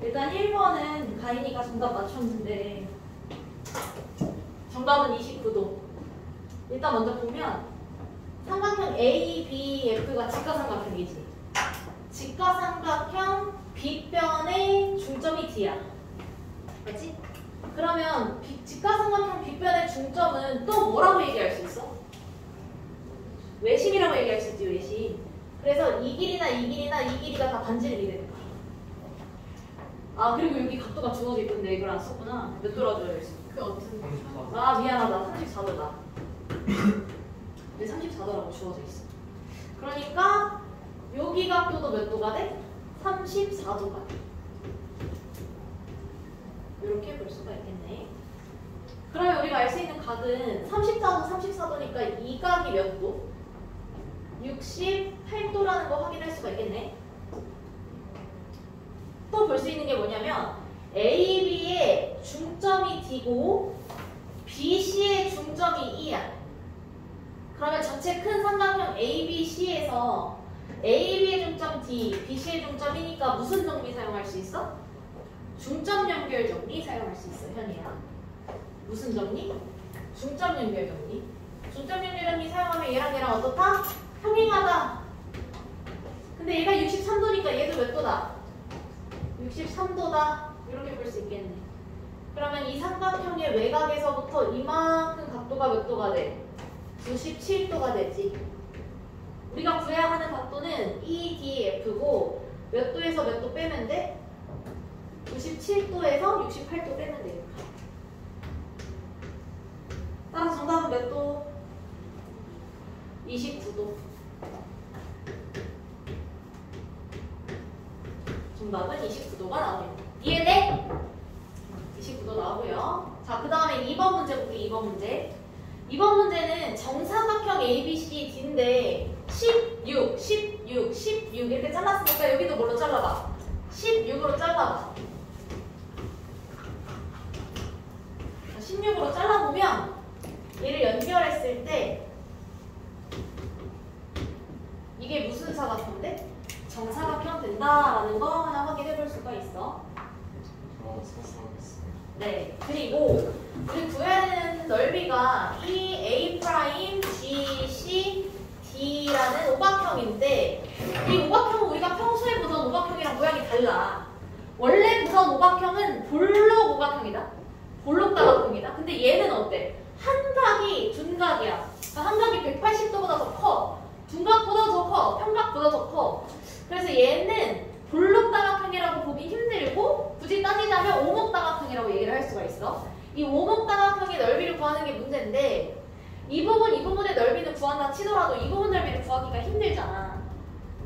일단 1번은 가인이가 정답 맞췄는데 정답은 29도. 일단 먼저 보면 삼각형 ABF가 직각삼각형이지. 직각삼각형 B변의 중점이 D야. 맞지? 그러면 직각삼각형 B변의 중점은 또 뭐라고 얘기할 수 있어? 외심이라고 얘기할 수 있지, 외심. 그래서 이 길이나 이 길이나 이 길이가 다 반지름이 되는 거야. 아, 그리고 여기 각도가 주어져 있던데 이걸 안 썼구나. 몇 도라 줘야 돼? 그 어떤 아, 미안하다. 34도다. 근데 34도라고 주어져 있어. 그러니까 여기 각도도 몇 도가 돼? 34도가 돼. 이렇게 볼 수가 있겠네. 그러면 우리가 알 수 있는 각은 34도, 34도니까 이 각이 몇 도? 68도라는 거 확인할 수가 있겠네. 또 볼 수 있는 게 뭐냐면 AB의 중점이 D고 BC의 중점이 E야. 그러면 전체 큰 삼각형 ABC에서 AB의 중점 D, BC의 중점 E니까 무슨 정리 사용할 수 있어? 중점 연결 정리 사용할 수 있어, 현이야. 무슨 정리? 중점 연결 정리. 중점 연결 정리 사용하면 얘랑 얘랑 어떻다? 평행하다. 근데 얘가 63도니까 얘도 몇 도다? 63도다. 이렇게 볼 수 있겠네. 그러면 이 삼각형의 외곽에서부터 이만큼 각도가 몇 도가 돼? 97도가 되지. 우리가 구해야 하는 각도는 EDF고 몇 도에서 몇 도 빼면 돼? 97도에서 68도 빼면 돼요. 따라서 정답은 몇 도? 29도. 정답은 29도가 나옵니다. 이해돼? 29도 나오고요. 자, 그 다음에 2번 문제 볼게요. 2번 문제. 2번 문제는 정사각형 ABCD인데 16, 16, 16 이렇게 잘랐으니까 여기도 뭘로 잘라봐? 16으로 잘라봐. 16으로 잘라보면 얘를 연결했을 때 이게 무슨 사각형인데? 정사각형 된다라는 거 하나 확인해 볼 수가 있어. 네. 그리고 우리 구해야 되는 넓이가 EA'GCD라는 오각형인데 이 오각형은 우리가 평소에 보던 오각형이랑 모양이 달라. 원래 보던 오각형은 볼록 오각형이다. 볼록 다각형이다. 근데 얘는 어때? 한 각이 둔각이야. 그러니까 한 각이 180도보다 더 커. 둔각보다 더 커. 평각보다 더 커. 그래서 얘는 볼록다각형이라고 보기 힘들고 굳이 따지자면 오목다각형이라고 얘기를 할 수가 있어. 이 오목다각형의 넓이를 구하는 게 문제인데 이 부분의 넓이는 구한다 치더라도 이 부분 넓이를 구하기가 힘들잖아.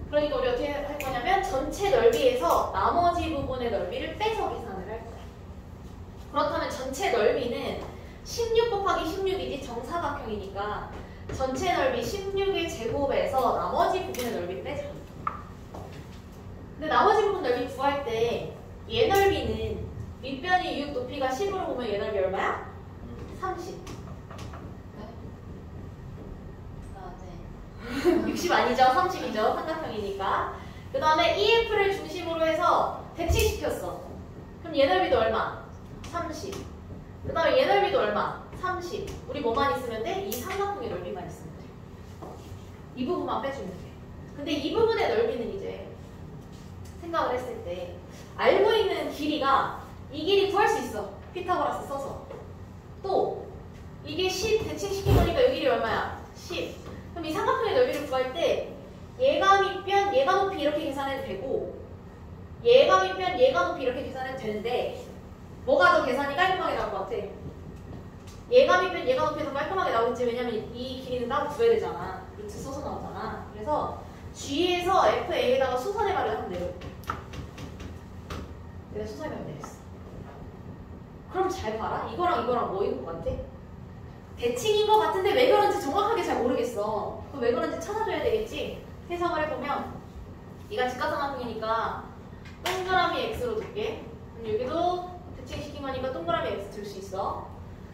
그러니까 우리 어떻게 할 거냐면 전체 넓이에서 나머지 부분의 넓이를 빼서 계산을 할 거야. 그렇다면 전체 넓이는 16 곱하기 16이지 정사각형이니까 전체 넓이 16의 제곱에서 나머지 부분의 넓이 빼자. 근데 나머지 부분 넓이 구할 때 얘 넓이는 윗변이 6, 높이가 10으로 보면 얘 넓이 얼마야? 30. 네. 60 아니죠? 30이죠? 삼각형이니까. 그 다음에 EF를 중심으로 해서 대칭시켰어. 그럼 얘 넓이도 얼마? 30. 그 다음에 얘 넓이도 얼마? 30. 우리 뭐만 있으면 돼? 이 삼각형의 넓이만 있으면 돼. 이 부분만 빼주면 돼. 근데 이 부분의 넓이는 이제 생각을 했을 때 알고 있는 길이가 이 길이 구할 수 있어. 피타고라스 써서. 또 이게 10 대칭시킨 거니까 이 길이 얼마야? 10. 그럼 이 삼각형의 넓이를 구할 때 얘가 밑변, 얘가 높이 이렇게 계산해도 되고 얘가 밑변, 얘가 높이 이렇게 계산해도 되는데 뭐가 더 계산이 깔끔하게 나올 것 같아? 얘가 밑변, 얘가 높이 더 깔끔하게 나오겠지. 왜냐면 이 길이는 따로 구해야 되잖아. 루트 써서 나오잖아. 그래서 G에서 FA에다가 수선해발을 하면 돼요. 내가 수선해발을 되겠어. 그럼 잘 봐라. 이거랑 이거랑 뭐인 것 같아? 대칭인 것 같은데 왜 그런지 정확하게 잘 모르겠어. 그럼 왜 그런지 찾아줘야 되겠지? 해석을 해보면 네가 직각삼각형이니까 동그라미 X로 둘게. 그럼 여기도 대칭시킨 거니까 동그라미 X 줄 수 있어.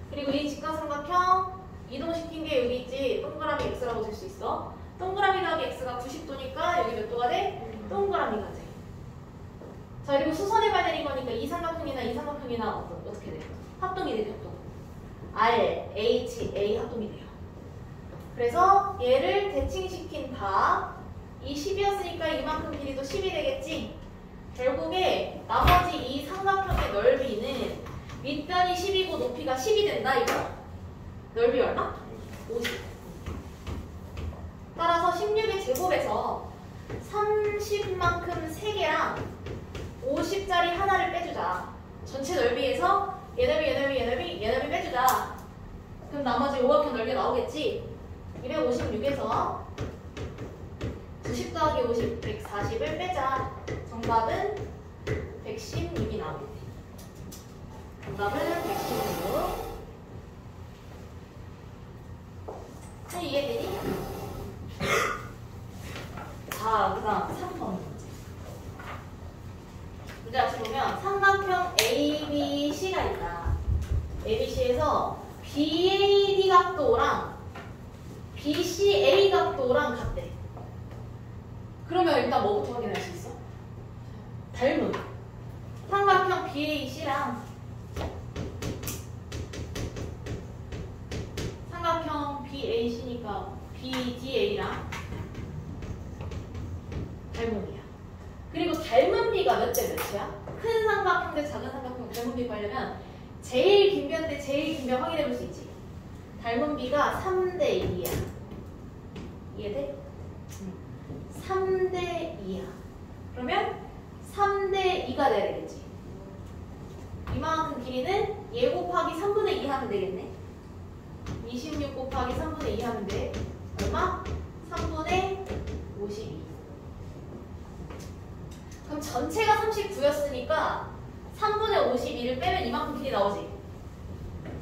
그리고 이 직각삼각형 이동시킨 게 여기 있지. 동그라미 X라고 줄 수 있어. 동그라미 더하기 X가 90도니까 여기 몇 도가 돼? 동그라미가 돼. 자, 그리고 수선해봐야 되는 거니까 이 삼각형이나 이 삼각형이나 어떻게 돼요? 합동이 돼요, 합동. R, H, A 합동이 돼요. 그래서 얘를 대칭시킨 이 10이었으니까 이만큼 길이도 10이 되겠지? 결국에 나머지 이 삼각형의 넓이는 밑변이 10이고 높이가 10이 된다 이거야. 넓이 얼마? 50. 따라서 16의 제곱에서 30만큼 3개랑 50짜리 하나를 빼주자. 전체 넓이에서 얘 넓이 빼주자. 그럼 나머지 오각형 넓이가 나오겠지? 256에서 90 더하기 50, 140을 빼자. 정답은 116이 나오겠네. 정답은 116. 이해되니? 자, 그 다음 3번 문제. 문제 같이 보면 삼각형 ABC가 있다. ABC에서 BAD 각도랑 BCA 각도랑 같대. 그러면 일단 뭐부터 확인할 수 있어? 닮음. 삼각형 BAC랑 삼각형 BAC니까 BDA랑 닮음이야. 그리고 닮은 비가 몇 대 몇이야? 큰 삼각형 대 작은 삼각형 닮은 비 구하려면 제일 긴 변 대 제일 긴 변 확인해 볼 수 있지. 닮은 비가 3대 2야. 이해돼? 3대 2야. 그러면 3대 2가 돼야 되겠지. 이만큼 길이는 얘 곱하기 3분의 2 하면 되겠네. 26 곱하기 3분의 2 하면 돼. 얼마? 3분의 52. 그럼 전체가 39였으니까 3분의 52를 빼면 이만큼 길이 나오지.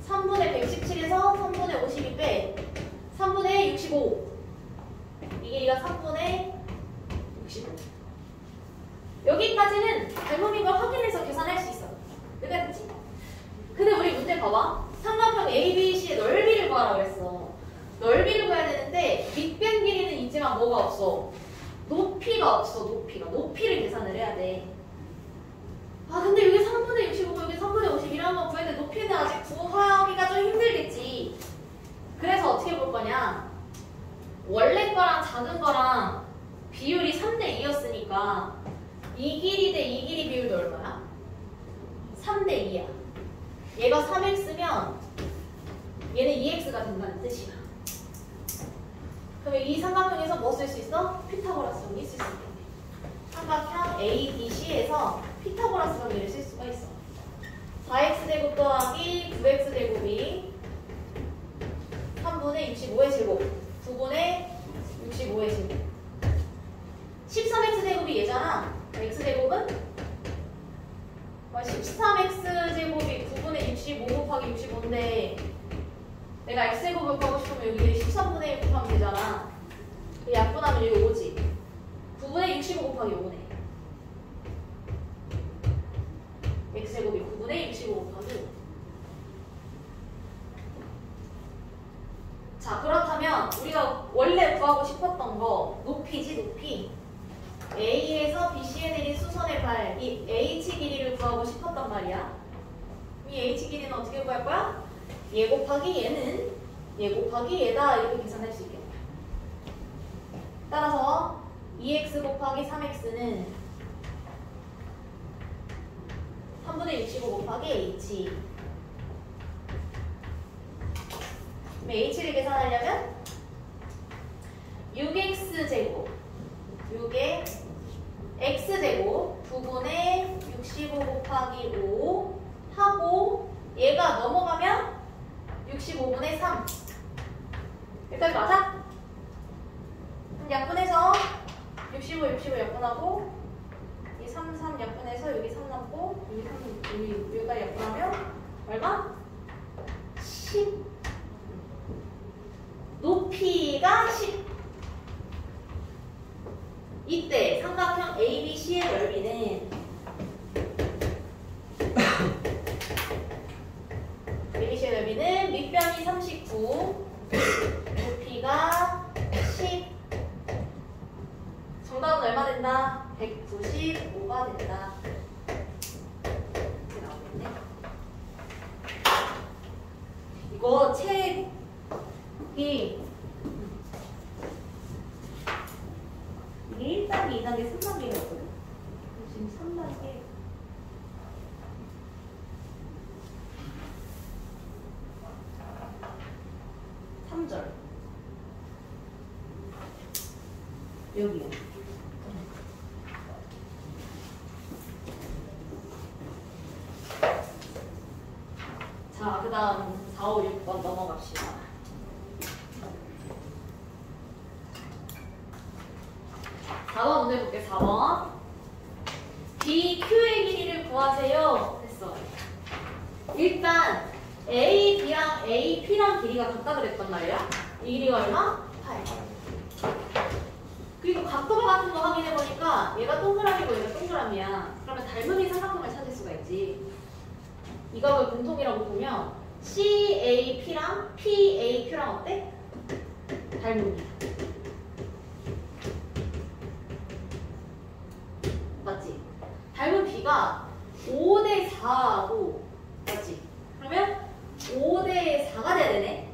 3분의 117에서 3분의 52 빼 3분의 65. 이 길이가 3분의 65. 여기까지는 닮음인 걸 확인해서 계산할 수 있어. 그랬지? 근데 우리 문제 봐봐. 삼각형 ABC의 넓이를 구하라고 했어. 넓이를 구해야 되는데 밑변 길이는 있지만 뭐가 없어? 높이가 없어. 높이를 계산을 해야 돼. 아 근데 여기 3분의 65고 여기 3분의 51하면 구했는데 높이는 아직 구하기가 좀 힘들겠지. 그래서 어떻게 볼 거냐? 원래 거랑 작은 거랑 비율이 3대 2였으니까 이 길이 대 이 길이 비율도 얼마야? 3대 2야. 얘가 3x면 얘는 2x가 된다는 뜻이야. 그러면 이 삼각형에서 뭐 쓸 수 있어? 피타고라스 정리 쓸 수 있겠네. 삼각형 ABC에서 피타고라스 정리를 쓸 수가 있어. 4x제곱 더하기 9x제곱이 3분의 65의 제곱 9분의 65의 제곱 13x제곱이 얘잖아. x제곱은 13x제곱이 9분의 65 곱하기 65인데 내가 x제곱을 구하고 싶으면 여기 13분의 1 곱하면 되잖아. 약분하면 여기 5지. 9분의 65 곱하기 5네. x제곱이 9분의 65 곱하기 5. 자, 그렇다면 우리가 원래 구하고 싶었던 거 높이지, 높이. A에서 BC에 내린 수선의 발, 이 H 길이를 구하고 싶었단 말이야. 이 H 길이는 어떻게 구할 거야? 얘 곱하기 얘는 얘 곱하기 얘다 이렇게 계산할 수 있겠다. 따라서 2x 곱하기 3x는 3분의 65 곱하기 h. 그럼 h를 계산하려면 6x제곱 6의 x제곱 9분의 65 곱하기 5 하고 얘가 넘어가면 65분의 3. 여기까지 맞아? 그럼 약분해서 65 약분하고 이 3 약분해서 여기 3 남고 여기까지 약분하면 얼마? 10. 높이가 10. 이때 삼각형 ABC의 넓이는 ABC의 넓이는 밑변이 39, 높이가 10. 정답은 얼마 된다? 195가 된다. 바로 책이 이게 1단계, 2단계, 3단계가 있거든? 지금 3단계. 여기요. 자, 그 다음 4, 5, 6번 넘어갑시다. 4번 문제 볼게. 4번. BQ의 길이를 구하세요. 했어. 일단 A, B랑 A, P랑 길이가 같다 그랬단 말이야. 이 길이가 얼마? 8. 그리고 각도가 같은 거 확인해보니까 얘가 동그라미고 얘가 동그라미야. 그러면 닮은이 삼각형을 찾을 수가 있지. 이 값을 공통이라고 보면 CAP랑 PAQ랑 어때? 닮은이야. 맞지? 닮은 B가 5대 4하고 맞지? 그러면 5대 4가 돼야 되네?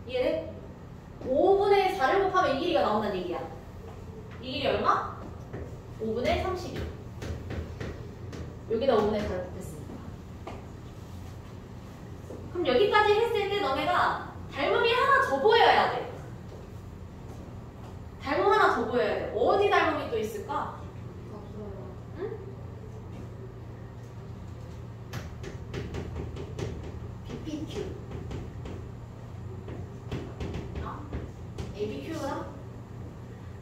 이해돼? 5분의 4를 곱하면 이 길이가 나온다는 얘기야. 이 길이 얼마? 5분의 32. 여기다 5분의 4를 곱했으니까. 그럼 여기까지 했을 때 너네가 닮음이 하나 더 보여야 돼. 닮음 하나 더 보여야 돼. 어디 닮음이 또 있을까? 없어요. 응? BPQ. ABQ가?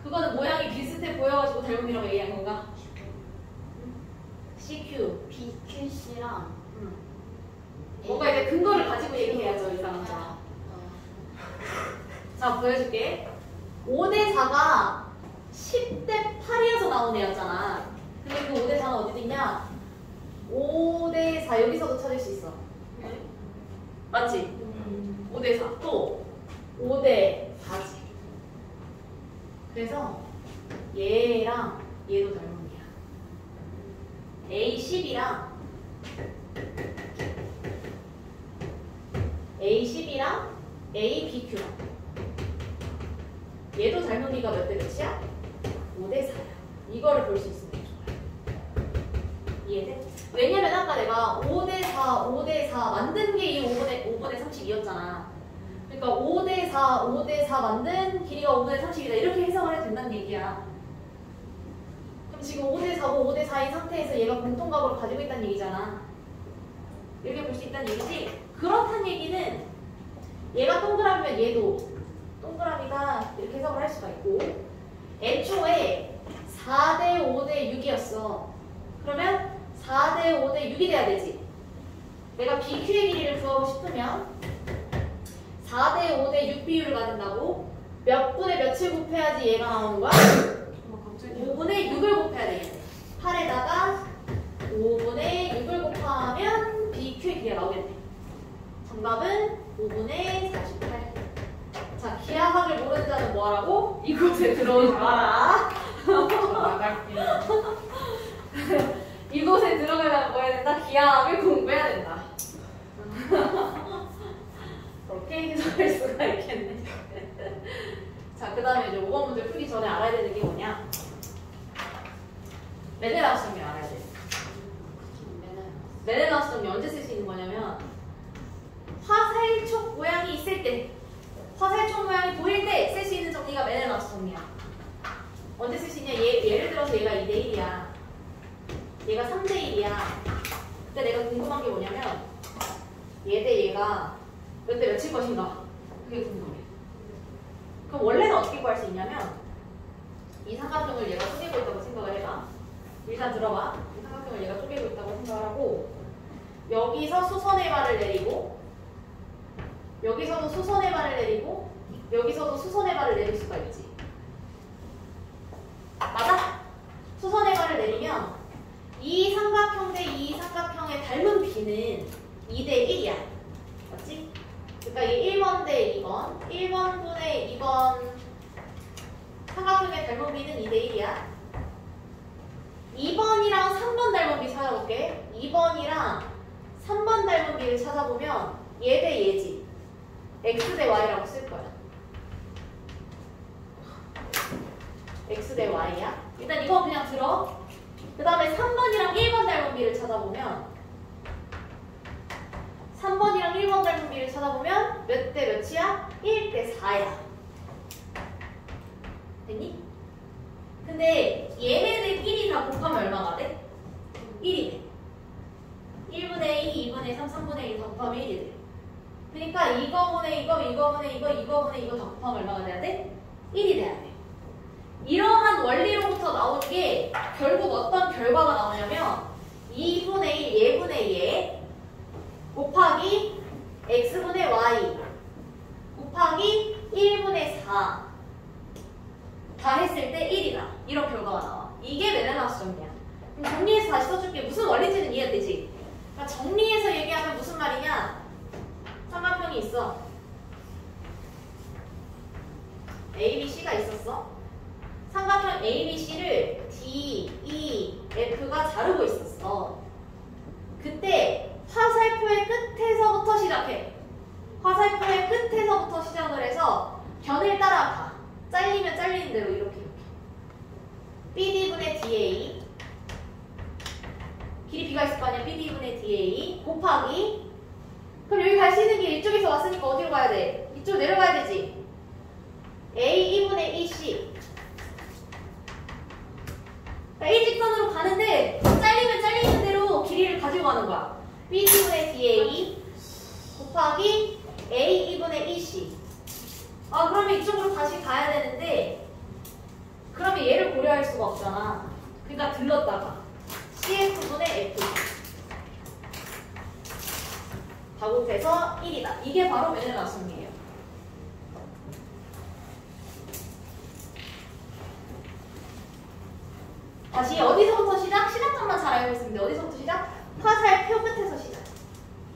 그거는 모양이 비슷해 보여가지고 닮음이라고 얘기한 건가? CQ, BQC랑 뭔가 이제 근거를 가지고 얘기해야죠, 이 사람처럼. 자, 보여줄게. 5대 4가 10대 8이어서 나온 애였잖아. 근데 그 5대 4는 어디 있냐? 5대 4 여기서도 찾을 수 있어. 맞지? 5대 4. 또 5대 4지. 그래서 얘랑 얘도 닮은이야. A10이랑 A10이랑 ABQ랑 얘도 닮은이가 몇 대 몇이야? 5대 4야. 이거를 볼 수 있으면 좋아요. 이해돼? 왜냐면 아까 내가 5대 4, 5대 4 만든 게 이 5분의 32였잖아. 그러니까 5대 4, 5대 4 만든 길이가 5분의 30이다. 이렇게 해석을 해도 된다는 얘기야. 그럼 지금 5대 4고 5대 4인 상태에서 얘가 공통값을 가지고 있다는 얘기잖아. 이렇게 볼 수 있다는 얘기지? 그렇다는 얘기는 얘가 동그라미면 얘도 동그라미다. 이렇게 해석을 할 수가 있고 애초에 4대 5대 6이었어. 그러면 4대 5대 6이 돼야 되지. 내가 BQ의 길이를 구하고 싶으면 4대 5대 6 비율을 가진다고 몇 분의 몇을 곱해야지 얘가 나오는 거야? 5분의 6을 곱해야 되겠네. 8에다가 5분의 6을 곱하면 BQ의 길이가 나오겠네. 정답은 5분의 48. 자, 기하학을 모르는 자는 뭐하라고? 이곳에 들어오지 마라. 이곳에 들어가려면 뭐 해야 된다? 기하학을 공부해야 된다. 그렇게 해석할 수가 있겠네. 자, 그 다음에 이제 5번 문제 풀기 전에 알아야 되는 게 뭐냐? 메네라우스 정리 알아야 돼. 메네라우스 정리 언제 쓸 수 있는 거냐면 화살촉 모양이 있을 때, 화살촉 모양이 보일 때 쓸 수 있는 정리가 메네라우스 정리야. 언제 쓸 수 있냐? 예를 들어서 얘가 2대1이야. 얘가 3대1이야. 그때 내가 궁금한 게 뭐냐면 얘 대 얘가 몇 대 몇일 것인가? 그게 궁금해. 그럼 원래는 어떻게 구할 수 있냐면 이 삼각형을 얘가 쪼개고 있다고 생각을 해봐. 일단 들어봐. 이 삼각형을 얘가 쪼개고 있다고 생각을 하고 여기서 수선의 발을 내리고 여기서도 수선의 발을 내리고 여기서도 수선의 발을 내릴 수가 있지. 맞아? 수선의 발을 내리면 이 삼각형 대 이 삼각형의 닮은 B는 2대 1이야. 맞지? 그러니까 이 1번 대 2번, 1번분의 2번 삼각형의 닮은 B는 2대 1이야. 2번이랑 3번 닮은 B 찾아볼게. 2번이랑 3번 닮은 B를 찾아보면 얘 대 얘지. x 대 y라고 쓸 거야. x 대 y야. 일단 이거 그냥 들어. 그 다음에 3번이랑 1번 닮은 비를 찾아보면 3번이랑 1번 닮은 비를 찾아보면 몇 대 몇이야? 1대 4야. 됐니? 근데 얘네들 1이 다 곱하면 얼마가 돼? 1이 돼. 1분의 2, 2분의 3, 3분의 1 다 곱하면 1이 돼. 그러니까 이거분의 이거, 이거분의 이거, 이거분의 이거 다 곱하면 얼마가 돼야 돼? 1이 돼야 돼. 이러한 원리로부터 나오는 게 결국 어떤 결과가 나오냐면 2분의 1, 얘분의 얘 곱하기 x분의 y 곱하기 1분의 4 다 했을 때 1이다. 이런 결과가 나와. 이게 메넬라우스 정리야. 그럼 정리해서 다시 써줄게. 무슨 원리인지는 이해되지? 그러니까 정리해서 얘기하면 무슨 말이냐? 삼각형이 있어. A, B, C가 있었어. 삼각형 A, B, C를 D, E, F가 자르고 있었어. 그때 화살표의 끝에서부터 시작해. 화살표의 끝에서부터 시작을 해서 변을 따라가. 잘리면 잘리는 대로 이렇게. BD분의 DA 길이 B가 있을 거 아니야. BD분의 DA 곱하기 그럼 여기 갈 수 있는 길 이쪽에서 왔으니까 어디로 가야 돼? 이쪽 내려가야 되지. A 2분의 EC 일직선으로 가는데 잘리면 잘리는 대로 길이를 가지고 가는 거야. BD분의 DA 곱하기 A 2분의 EC 아 그러면 이쪽으로 다시 가야 되는데 그러면 얘를 고려할 수가 없잖아. 그러니까 들렀다가 CF분의 F 다 곱해서 1이다. 이게 바로 메넬라우스정리예요. 다시 어디서부터 시작? 시작점만 잘 알고 있으면 돼. 어디서부터 시작? 화살표 끝에서 시작.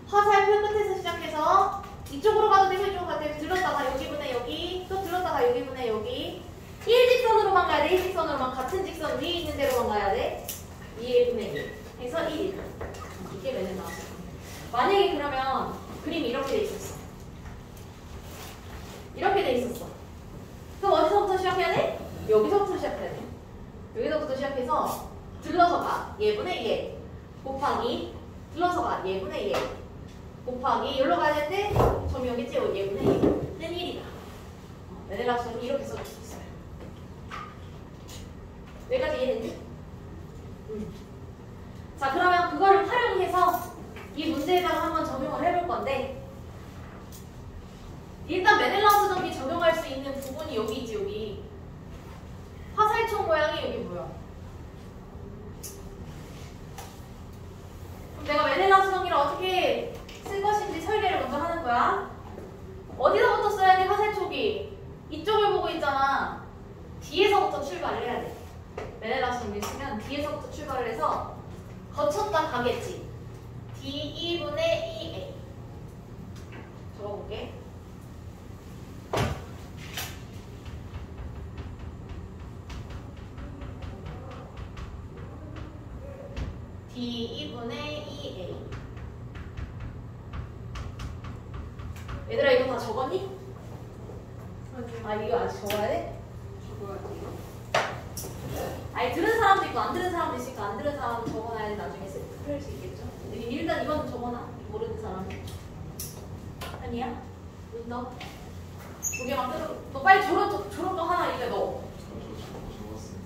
화살표 끝에서 시작해서 이쪽으로 가도 되고 이쪽으로 가도 되고 들렀다가 여기분의 여기 또 들렀다가 여기분의 여기 일직선으로만 가야 돼. 일직선으로만 같은 직선 위에 있는 대로만 가야 돼. 2분의 1 해서 1이다. 이게 메넬라우스. 만약에 그러면 그림이 이렇게 돼 있었어. 이렇게 돼 있었어. 그럼 어디서부터 시작해야 돼? 여기서부터 시작해야 돼. 여기서부터 시작해서 들러서 가. 얘분의 얘 곱하기 들러서 가. 얘분의 얘 곱하기 여기로 가야 되는데 점이 여기 있지? 얘분의 얘는 1이다. 메넬라우스는 이렇게 써줄 수 있어요. 여기까지 이해됐니? 자 그러면 그거를 활용해서 이 문제에다가 한번 적용을 해볼 건데 일단 메넬라우스 정리 적용할 수 있는 부분이 여기 있지. 여기 화살촉 모양이 여기 보여. 그럼 내가 메넬라우스 정리를 어떻게 쓸 것인지 설계를 먼저 하는 거야. 어디서부터 써야 돼? 화살촉이 이쪽을 보고 있잖아. 뒤에서부터 출발을 해야 돼. 메넬라우스 정리 쓰면 뒤에서부터 출발을 해서 거쳤다 가겠지. D2분의 EA 적어볼게. D2분의 EA 얘들아 이거 다 적었니? 아 이거 아직 적어야 돼? 적어야지. 아니 들은 사람도 있고 안 들은 사람도 있으니까 안 들은 사람은 적어놔야 나중에 쓸 수 있겠죠? 일단 이건 적어놔. 모르는 사람은 아니야? 너? 고개 막 들어. 너 빨리 저런 거 하나 이제 너.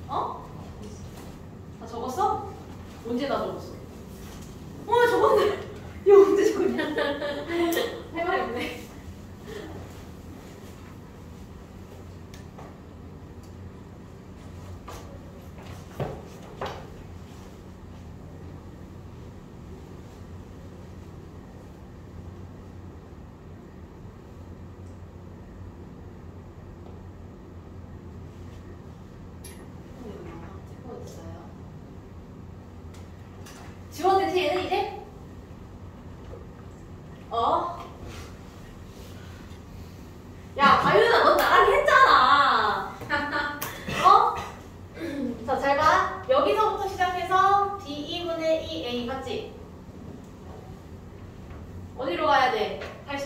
어? 다 적었어? 언제 다 적었어? 적었네. 이거 언제 적었냐? 할 말이 없네. 지워졌지 얘는 이제?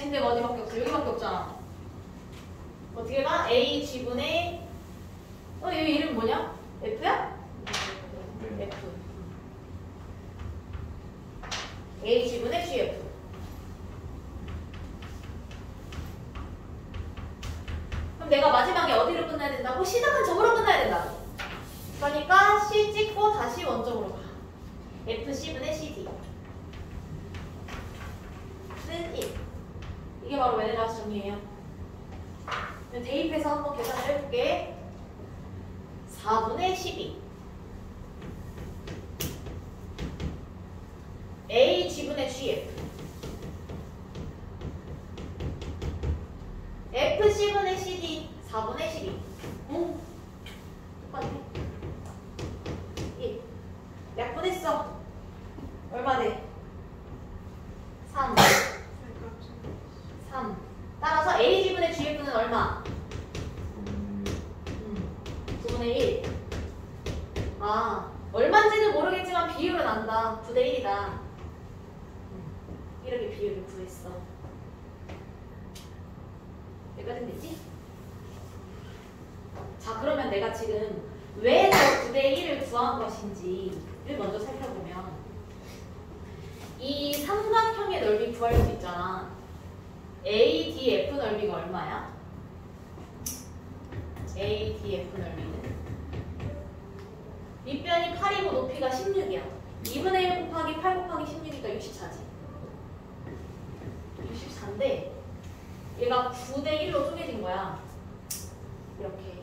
진대가 어디밖에 없어? 여기밖에 없잖아. 어떻게 가? A G분의 얘 이름 뭐냐? F야? F. A G분의 GF. 그럼 내가 마지막에 어디로 끝나야 된다고? 시작한 점으로 끝나야 된다고. 그러니까 C 찍고 다시 원점으로 가. FC분의 CD. 는 1. 이게 바로 메넬라우스 정리예요. 대입해서 한번 계산을 해볼게. 4분의 12. A G분의 GF. FC분의 CD 4분의 12. 똑같네. 1. 약분했어. 얼마 돼? 3. 3. 따라서 AG분의 GF는 얼마? 9분의 1. 아, 얼마인지는 모르겠지만 비율은 안다. 9대 1이다. 이렇게 비율을 구했어. 여기까지는 됐지? 자, 그러면 내가 지금 왜 저 9대 1을 구한 것인지를 먼저 살펴보면 이 삼각형의 넓이 구할 수 있잖아. ADF 넓이가 얼마야? ADF 넓이는 밑변이 8이고 높이가 16이야. 2분의 1 곱하기 8 곱하기 16이니까 64지. 64인데 얘가 9대 1로 쪼개진 거야. 이렇게.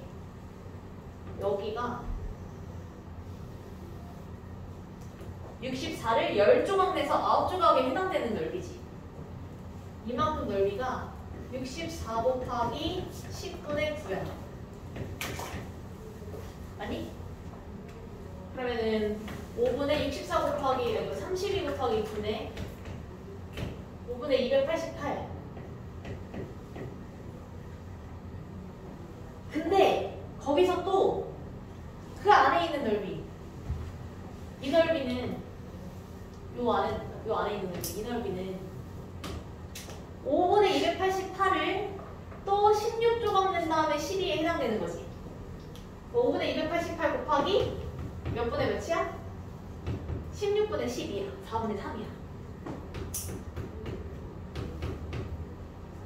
여기가 64를 10조각 내서 9조각에 해당되는 넓이지. 이만큼 넓이가 64 곱하기 10분의 9야. 맞니? 그러면은 5분의 64 곱하기 32 곱하기 9네 5분의 288. 근데 거기서 또 그 안에 있는 넓이, 이 넓이는 요 안에 있는 넓이, 이 넓이는 5분의 288을 또 16조각 낸 다음에 12에 해당되는 거지. 5분의 288 곱하기 몇 분의 몇이야? 16분의 12야. 4분의 3이야.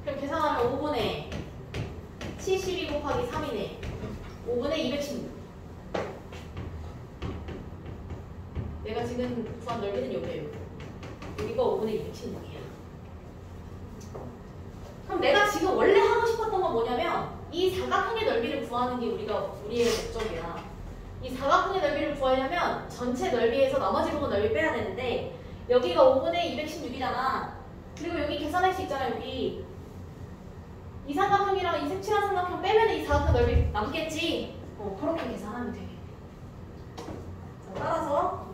그럼 계산하면 5분의 72 곱하기 3이네. 5분의 216. 내가 지금 구한 넓이는 여기에요. 여기가 5분의 216이야. 그럼 내가 지금 원래 하고 싶었던 건 뭐냐면 이 사각형의 넓이를 구하는 게 우리의 목적이야. 이 사각형의 넓이를 구하려면 전체 넓이에서 나머지 부분 넓이 빼야 되는데 여기가 5분의 216이잖아. 그리고 여기 계산할 수 있잖아. 여기 이 삼각형이랑 이 색칠한 삼각형 빼면 이 사각형 넓이 남겠지? 그렇게 계산하면 돼. 자, 따라서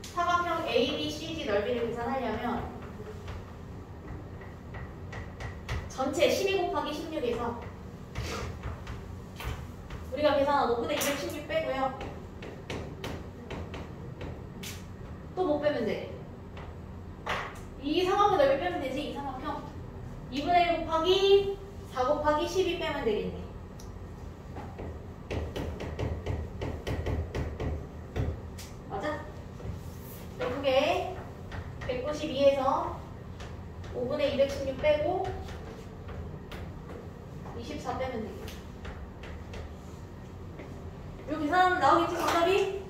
사각형 ABCD 넓이를 계산하려면 전체 12 곱하기 16에서 우리가 계산한 5분의 216 빼고요. 또 못 빼면 돼. 이 삼각형 넓이 빼면 되지. 이 삼각형 2분의 1 곱하기 4 곱하기 12 빼면 되겠네. 맞아? 그게 192에서 5분의 216 빼고 24 빼면 되겠다. 요 계산하면 나오겠지 정답이?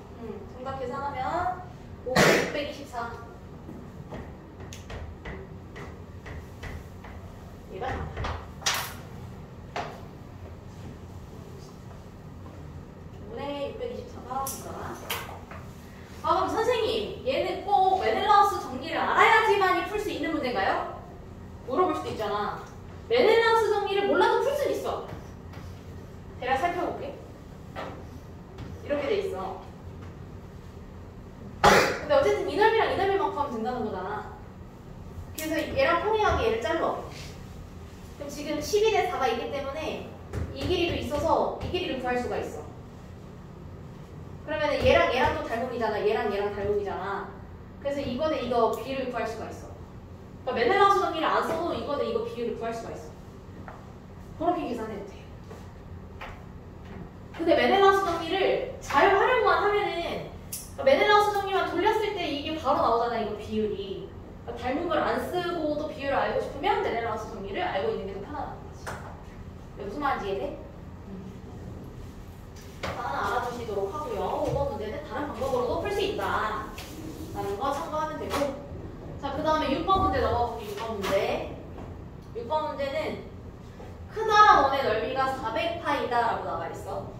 정답 계산하면 5분의 624. 얘가 나와. 5분의 624가 정답아. 그럼 선생님 얘는 꼭 메넬라우스 정리를 알아야지만이 풀 수 있는 문제인가요? 물어볼 수도 있잖아. 메넬라우스 정리를 몰라도 풀 수는 있어. 대략 살펴볼게. 이렇게 돼 있어. 근데 어쨌든 이 넓이랑 이 넓이만큼 하면 된다는 거잖아. 그래서 얘랑 평행하게 얘를 잘라. 그럼 지금 12대 4가 있기 때문에 이 길이도 있어서 이 길이를 구할 수가 있어. 그러면 얘랑 얘랑 또 닮음이잖아. 얘랑 얘랑 닮음이잖아. 그래서 이거는 이거 B를 구할 수가 있어. 그러니까 메넬라우스 정리를 안 써도 이거 대 이거 비율을 구할 수가 있어. 그렇게 계산해도 돼. 근데 메넬라우스 정리를 잘 활용만 하면은 그러니까 메넬라우스 정리만 돌렸을 때 이게 바로 나오잖아 이거 비율이. 그러니까 닮음을 안 쓰고도 비율을 알고 싶으면 메넬라우스 정리를 알고 있는 게 더 편하다는 거지. 무슨 말인지 이해돼? 하나 알아두시도록 하고요. 5번 문제는 다른 방법으로도 풀 수 있다 라는 거 참고하면 되고, 자 그 다음에 6번 문제 넘어볼게요. 6번 문제. 6번 문제는 크다란 원의 넓이가 400파이다 라고 나와 있어.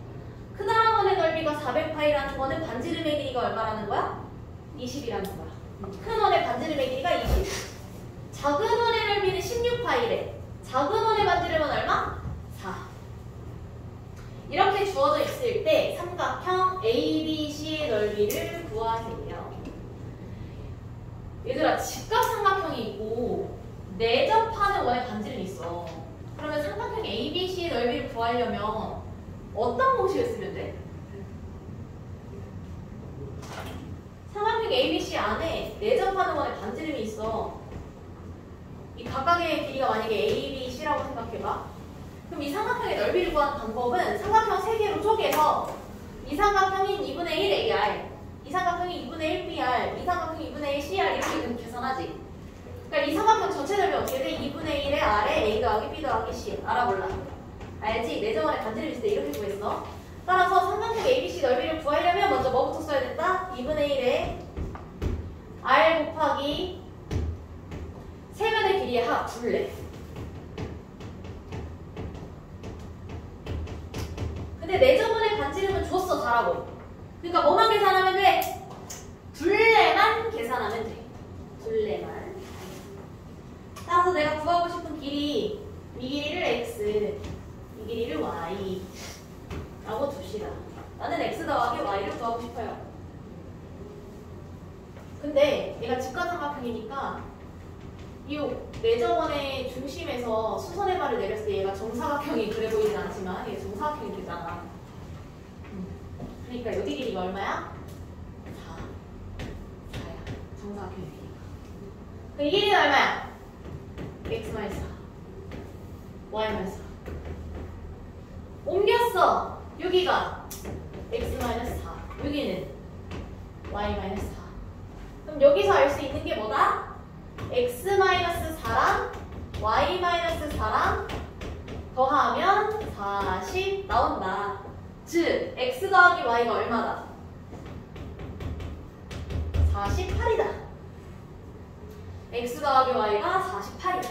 크다란 원의 넓이가 400파이라는 거는 반지름의 길이가 얼마라는 거야? 20이라는 거야. 큰 원의 반지름의 길이가 20. 작은 원의 넓이는 16파이래. 작은 원의 반지름은 얼마? 4. 이렇게 주어져 있을 때 삼각형 ABC의 넓이를 구하세요. 얘들아, 직각 삼각형이 있고 내접하는 원의 반지름이 있어. 그러면 삼각형 ABC의 넓이를 구하려면 어떤 공식을 쓰면 돼? 삼각형 ABC 안에 내접하는 원의 반지름이 있어. 이 각각의 길이가 만약에 ABC라고 생각해봐. 그럼 이 삼각형의 넓이를 구하는 방법은 삼각형 3개로 쪼개서 이 삼각형인 2분의 1 AR, 이 삼각형이 2분의 1 BR, 이 삼각형이 2분의 1 CR 이렇게 계산하지. 그러니까 이 삼각형 전체 넓이 어떻게 돼? 2분의 1의 R에 A 더하기 B 더하기 C. 알아볼라. 알지? 내접원의 반지름 있을 때 이렇게 구했어. 따라서 삼각형 ABC 넓이를 구하려면 먼저 뭐부터 써야 된다? 2분의 1에 R 곱하기 세변의 길이의 합, 둘레. 근데 내접원의 반지름은 줬어, 잘하고. 그러니까 뭐만 계산하면 돼? 둘레만 계산하면 돼. 둘레만. 따라서 내가 구하고 싶은 길이, 이 길이를 X, 이 길이를 Y 라고 둡시다. 나는 X 더하기 Y를 구하고 싶어요. 근데 얘가 직각삼각형이니까 이 내접원의 중심에서 수선의 발을 내렸을 때 얘가 정사각형이 그래 보이진 않지만 얘가 정사각형이 되잖아. 그러니까 여기 길이가 얼마야? 4야. 정사각형의 길이가. 그럼 이 길이는 얼마야? X-4 Y-4. 옮겼어. 여기가 X-4, 여기는 Y-4. 그럼 여기서 알 수 있는 게 뭐다? X-4랑 Y-4랑 더하면 40 나온다. 즉 X 더하기 Y가 얼마다? 48이다. X 더하기 Y가 48이다.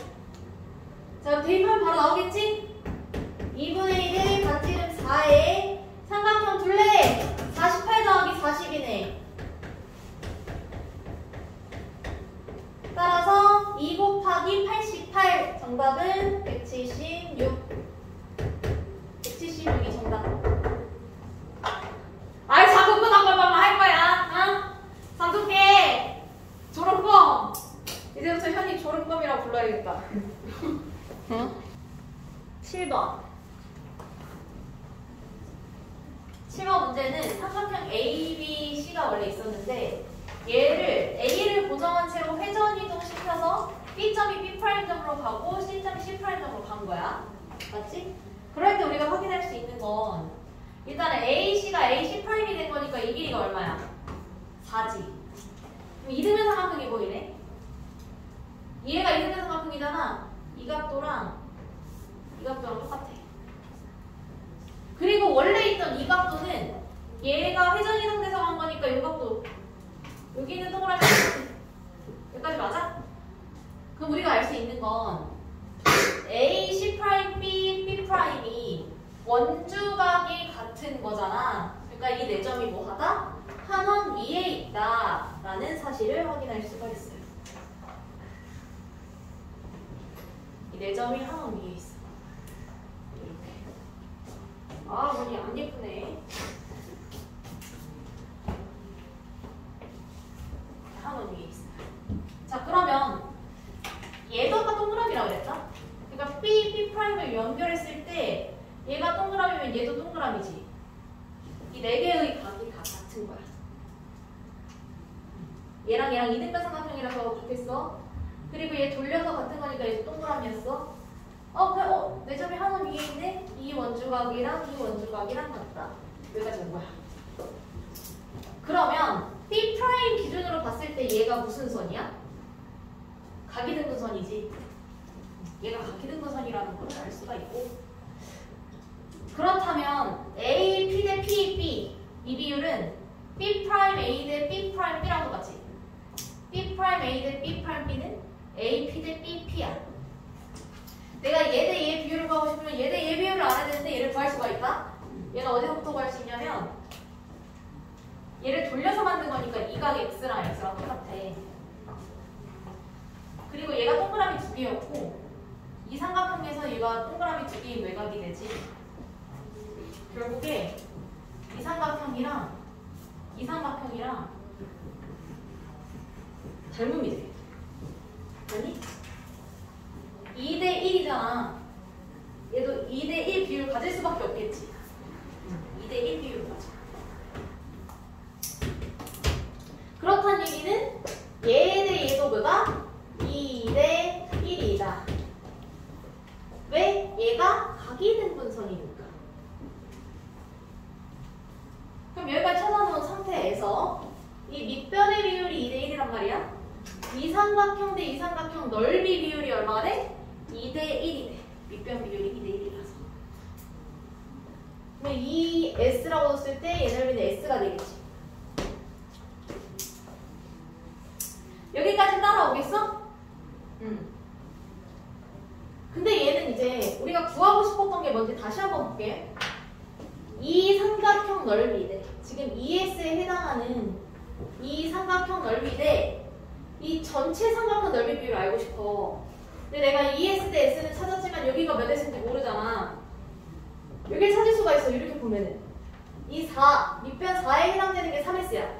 자, 그럼 대입하면 바로 나오겠지? 2분의 1의 반지름 4에 삼각형 둘레 48 더하기 40이네. 따라서 2 곱하기 88 정답은 176. 176이 정답. 아이 자꾸 끄덕끄덕 할 거야. 어? 삼독해. 졸업범. 이제부터 현이 졸업범이라고 불러야겠다. 응? 7번. 7번 문제는 삼각형 ABC가 원래 있었는데 얘를 A를 고정한 채로 회전 이동시켜서 B점이 B'점으로 가고 C점이 C'점으로 간 거야. 맞지? 그럴 때 우리가 확인할 수 있는 건 일단은 AC가 AC'이 된 거니까 이 길이가 얼마야? 4지. 그럼 이등변 삼각형이 보이네? 얘가 이등변 삼각형이잖아. 이 각도랑 이 각도랑 똑같아. 그리고 원래 있던 이 각도는 얘가 회전 이동돼서 간 거니까 이 각도 여기는 동그라미 여기까지 맞아? 그럼 우리가 알 수 있는 건 A, C', B, B'이 원주각이 같은 거잖아. 그러니까 이 네 점이 뭐하다? 한원 위에 있다 라는 사실을 확인할 수가 있어요. 이 네 점이 한원 위에 있어. 이렇게. 아, 머리 안 예쁘네. 한원 위에 있어. 자, 그러면 얘도 아까 동그라미라고 그랬다? 그러니까 B'을 연결했을 때 얘가 동그라미면 얘도 동그라미지. 이 네 개의 각이 다 같은 거야. 얘랑 이등변 삼각형이라서 같겠어? 그리고 얘 돌려서 같은 거니까 얘 동그라미였어. 내 점이 하나 위에 있네? 이 원주각이랑 이 원주각이랑 같다. 여기까지 온 거야. 그러면 B' 기준으로 봤을 때 얘가 무슨 선이야? 각이등분선이지. 얘가 각이등분선이라는 걸 알 수가 있고. 그렇다면 A, P 대 P, B 이 비율은 B' A 대 B' B랑 똑같지. B' A 대 B' B는 A, P 대 B, P야. 내가 얘 대 얘 비율을 구하고 싶으면 얘 대 얘 비율을 알아야 되는데 얘를 구할 수가 있다? 얘가 어디서부터 구할 수 있냐면 얘를 돌려서 만든 거니까 이 각 X랑 X랑 똑같아. 그리고 얘가 동그라미 두 개였고 이 삼각형에서 얘가 동그라미 두 개인 외곽이 되지. 결국에 이 삼각형이랑 닮음이 돼. 아니? 2대 1이잖아. 얘도 2대 1 비율 가질 수밖에 없겠지. 2대 1 비율을 가져. 그렇다는 얘기는 얘 대 얘도 뭐다? 2대 1이다. 왜? 얘가 각이등분선이니까. 그럼 여기까지 찾아놓은 상태에서 이 밑변의 비율이 2대 1이란 말이야. 이 삼각형 대 이 삼각형 넓이 비율이 얼마가 돼? 2대 1이 돼. 밑변 비율이 2대 1이라서. 그럼 이 S라고 썼을 때 얘 넓이는 S가 되겠지. 여기까지 따라오겠어? 근데 얘는 이제 우리가 구하고 싶었던 게 뭔지 다시 한번 볼게. 이 삼각형 넓이 대 지금 ES에 해당하는 이 삼각형 넓이 대 이 전체 삼각형 넓이 비율을 알고 싶어. 근데 내가 ES 대 S는 찾았지만 여기가 몇 S인지 모르잖아. 여기를 찾을 수가 있어. 이렇게 보면은 이 4, 밑변 4에 해당되는 게 3S야.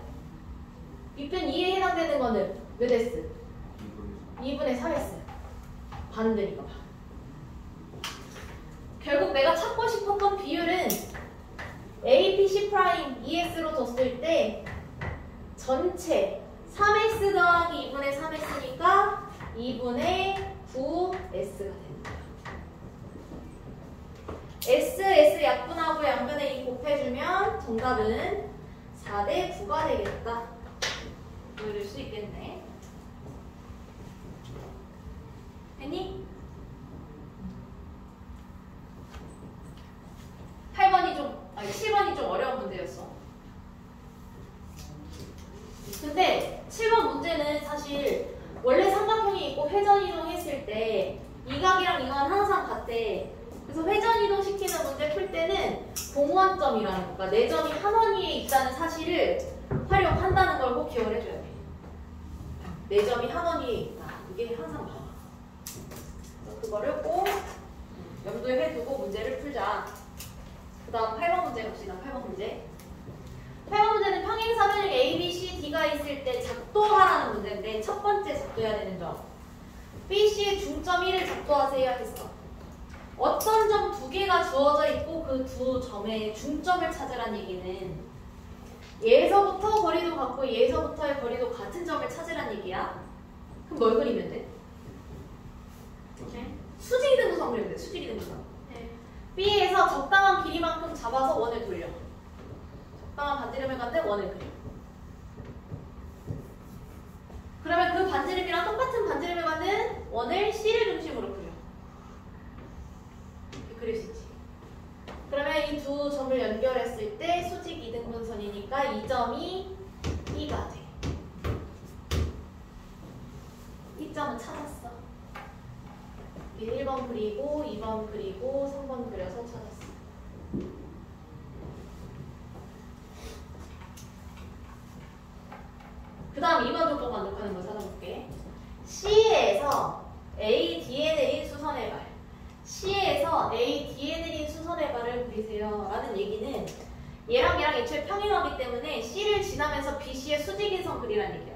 밑변 2에 해당되는 거는 몇 S? 2분의 3S. 반대니까 반. 결국 내가 찾고 싶었던 비율은 A, P, C 프라임 ES로 뒀을 때 전체 3S 더하기 2분의 3S니까 2분의 9S가 됩니다. S 약분하고 양변에 2 곱해주면 정답은 4대 9가 되겠다. 보여줄 수 있겠네. 됐니? 7번이 좀 어려운 문제였어. 근데 7번 문제는 사실 원래 삼각형이 있고 회전 이동했을 때 이 각이랑 이 각은 항상 같대. 그래서 회전 이동 시키는 문제 풀 때는 공원점이라는 거, 그러니까 내 점이 한 원위에 있다는 사실을 활용한다는 걸 꼭 기억을 해줘야 돼. 내 점이 한 원위에 있다. 이게 항상 나와. 그거를 꼭 염두에 두고 문제를 풀자. 그 다음 8번 문제 갑시다. 8번 문제. 8번 문제는 평행사변형 A, B, C, D가 있을 때 작도하라는 문제인데 첫 번째 작도해야 되는 점. B, C의 중점 1을 작도하세요 했어. 어떤 점 두 개가 주어져 있고 그 두 점의 중점을 찾으라는 얘기는 얘에서부터 거리도 같고 얘에서부터의 거리도 같은 점을 찾으라는 얘기야. 그럼 뭘 그리면 돼? 수직이등분선 그리면 돼. 수직이등분선. B에서 적당한 길이만큼 잡아서 원을 돌려. 적당한 반지름을 갖는 원을 그려. 그러면 그 반지름이랑 똑같은 반지름을 갖는 원을 C를 중심으로 그려. 이렇게 그릴 수 있지. 그러면 이 두 점을 연결했을 때 수직 이등분선이니까 이 점이 E가 돼. 이 점은 찾았어. 1번 그리고 2번 그리고 3번 그려서 찾았어. 그 다음 2번 조건 만족하는 거 찾아볼게. C에서 A, D에 내린 수선의 발. C에서 A, D에 내린 수선의 발을 그리세요. 라는 얘기는 얘랑 얘랑 애초에 평행하기 때문에 C를 지나면서 BC의 수직인선 그리라는 얘기야.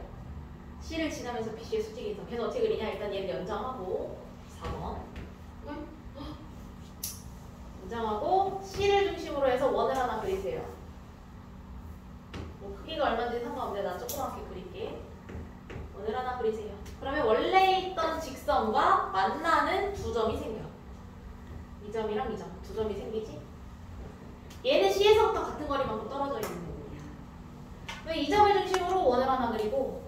C를 지나면서 BC의 수직인선. 걔는 어떻게 그리냐? 일단 얘를 연장하고 4번. 연장하고 C를 중심으로 해서 원을 하나 그리세요. 뭐 크기가 얼마인지 상관없는데 나 조그맣게 그릴게. 원을 원을 하나 그리세요. 그러면 원래 있던 직선과 만나는 두 점이 생겨. 이 점이랑 이 점. 두 점이 생기지? 얘는 C에서부터 같은 거리만큼 떨어져 있는 거야. 그럼 이 점을 중심으로 원을 하나 그리고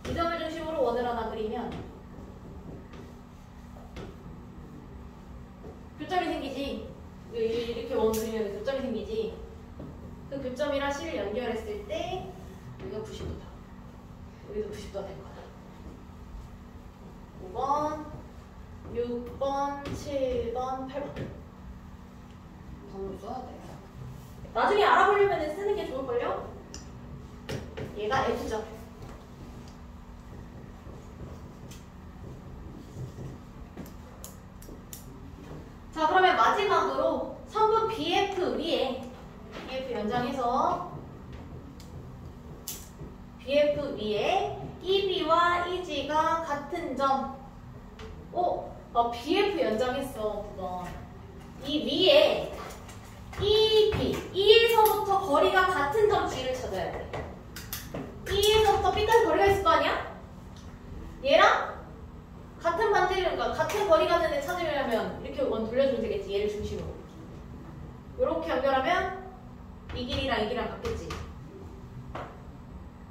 이 점을 중심으로 원을 하나 그리면 교점이 생기지. 이렇게 원 그리면 교점이 생기지. 그 교점이랑 C를 연결했을 때 여기가 90도다. 여기도 90도가 될 거다. 5번, 6번, 7번, 8번. 번호 써야 돼. 나중에 알아보려면 쓰는 게 좋을걸요? 얘가 F죠. 자, 그러면 마지막으로 성분 BF 위에 BF 연장해서 BF 위에 EB와 EG가 같은 점. BF 연장했어. 9번. 이 위에 EB, E에서부터 거리가 같은 점 G를 찾아야 돼. E에서부터 B까지 거리가 있을 거 아니야? 얘랑 같은 반지를, 그러니까 같은 거리가 되는 애 찾으려면 이렇게 원 돌려주면 되겠지. 얘를 중심으로. 이렇게 연결하면 이 길이랑 이 길이랑 같겠지.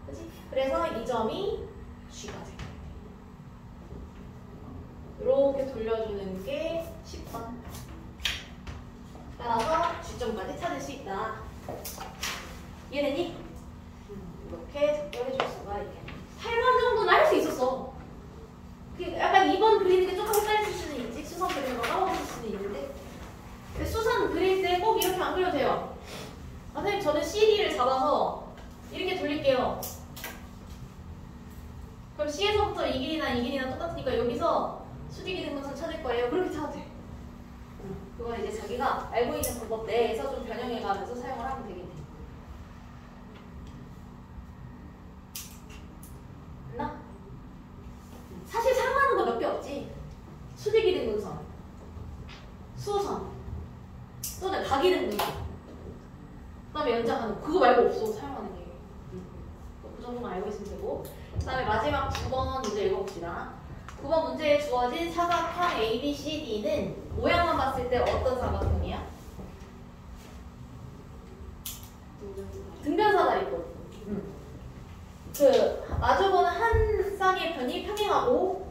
그치? 그래서 이 점이 G가 돼. 이렇게 돌려주는 게 10번. 따라서 G점까지 찾을 수 있다. 이해되니? 이렇게 적절해줄 수가 있게. 8번 정도는 할 수 있었어. 약간 2번 그리는 게 조금 헷갈릴 수는 있지. 수선 그리는 거 까먹을 수는 있는데. 근데 수선 그릴 때 꼭 이렇게 안 그려도 돼요. 선생님, 저는 CD를 잡아서 이렇게 돌릴게요. 그럼 C에서부터 이 길이나 똑같으니까 여기서 수직이 된 것을 찾을 거예요. 그렇게 찾아도 돼. 그건 이제 자기가 알고 있는 방법 내에서 좀 변형해가면서 사용을 하면 되겠네. 됐나? 사실 사용하는 거 몇 개 없지. 수직이 된 근선, 수선, 또는 각이 된 근선, 그 다음에 연장하는 거. 그거 말고 없어, 사용하는 게. 그 정도만 알고 있으면 되고. 그 다음에 마지막 9번 문제 읽어봅시다. 9번 문제에 주어진 사각형 ABCD는 모양만 봤을 때 어떤 사각형이야? 등변사다리꼴. 그 마주보는 한 쌍의 편이 평행하고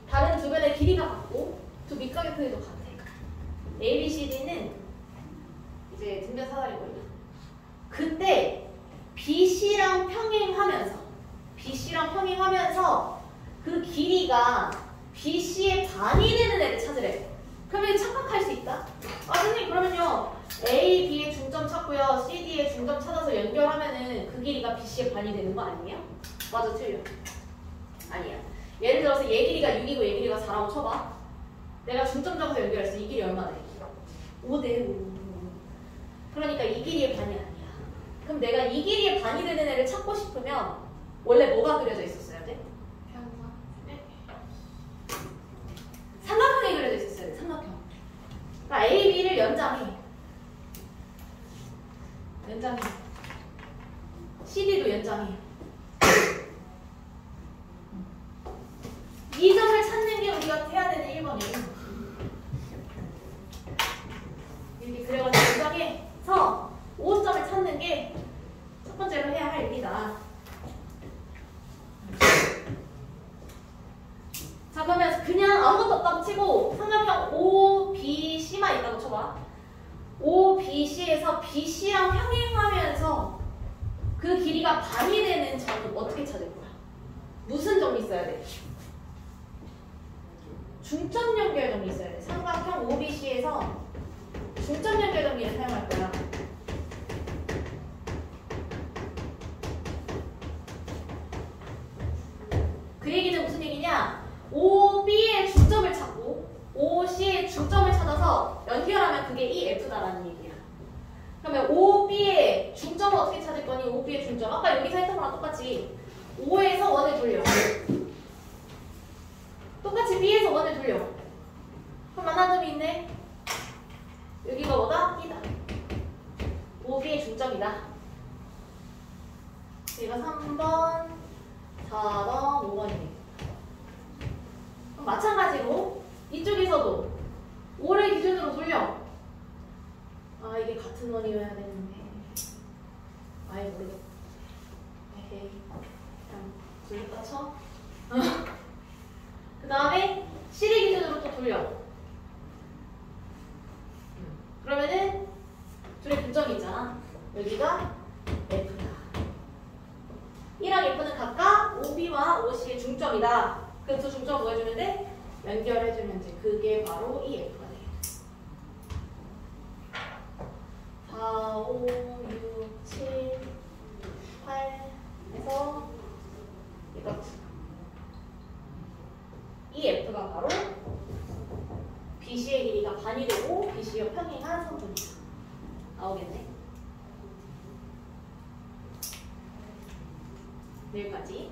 다른 두 변의 길이가 같고 두 밑각의 크기도 같아. ABCD는 이제 등변사다리꼴이야. 그때 BC랑 평행하면서 그 길이가 BC의 반이 되는 애를 찾으래. 그러면 착각할 수 있다. 선생님, 그러면요 A, B의 중점 찾고요 CD의 중점 찾아서 연결하면은 그 길이가 BC의 반이 되는 거 아니에요? 맞아, 틀려. 아니야. 예를 들어서 얘 길이가 6이고 얘 길이가 4라고 쳐봐. 내가 중점 잡아서 연결했어. 이 길이 얼마나 돼? 5대 5. 그러니까 이 길이의 반이 아니야. 그럼 내가 이 길이의 반이 되는 애를 찾고 싶으면 원래 뭐가 그려져 있었어야 돼? 삼각형이 그려져 있었어야 돼. 삼각형. 그러니까 A, B를 연장해. CD도 연장해. 이 점을 찾는 게 우리가 해야 되는 1번이에요. 이렇게 그려가지고 연장해서 5점을 찾는 게 첫 번째로 해야 할 일이다. 자, 그러면 그냥 아무것도 없다고 치고 삼각형 OBC만 있다고 쳐봐. OBC에서 BC랑 평행하면서 그 길이가 반이 되는 점은 어떻게 찾을 거야? 무슨 점이 있어야 돼? 중점 연결 점이 있어야 돼. 삼각형 OBC에서 중점 연결 점기를 사용할 거야. 그 얘기는 무슨 얘기냐? OB의 중점을 찾고 OC의 중점을 찾아서 연결하면 그게 이 F다라는 얘기야. 그러면 OB의 중점을 어떻게 찾을 거니? OB의 중점. 아까 여기서 했던 거랑 똑같이 O에서 원을 돌려. 똑같이 B에서 원을 돌려. 그럼 만난 점이 있네. 여기가 뭐다? E다. OB의 중점이다. 얘가 3번, 4번, 여기다가 쳐. 그 다음에 C를 기준으로 또 돌려. 그러면은 둘의 분점이 있잖아. 여기가 F다. E랑 F는 각각 OB와 OC의 중점이다. 그 두 중점 뭐 해주면 돼? 연결해주면 돼. 그게 바로 이 F가 되겠다. 4, 5, 6, 7, 8에서 이거 이 F가 바로 BC의 길이가 반이 되고 BC와 평행한 성분이다. 나오겠네. 내일까지.